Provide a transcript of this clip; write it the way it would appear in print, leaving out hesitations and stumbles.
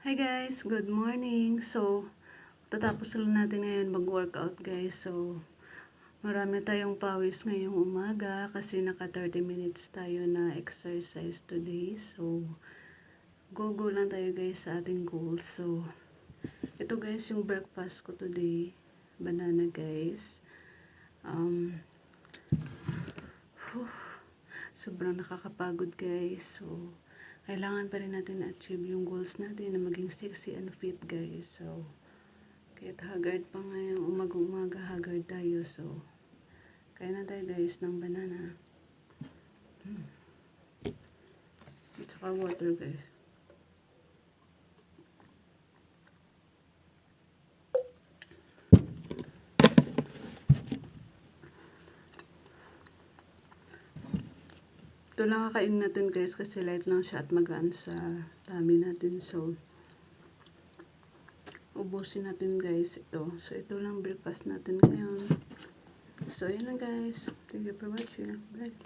Hi guys, good morning. So, tatapos lang natin ngayon mag-workout guys. So, marami tayong pawis ngayong umaga kasi naka 30 minutes tayo na exercise today. So, go lang tayo guys sa ating goals. So, ito guys yung breakfast ko today. Banana guys. Whew, sobrang nakakapagod guys. So, kailangan pa rin natin na-achieve yung goals natin na maging sexy and fit guys. So, kahit haggard pa ngayong umaga haggard tayo. So, kaya na tayo guys ng banana. At saka water guys. Ito lang kakainin natin guys kasi light lang siya at magaan sa tummy natin. So, ubusin natin guys ito. So, ito lang breakfast natin ngayon. So, yun lang guys. Thank you for watching. Bye.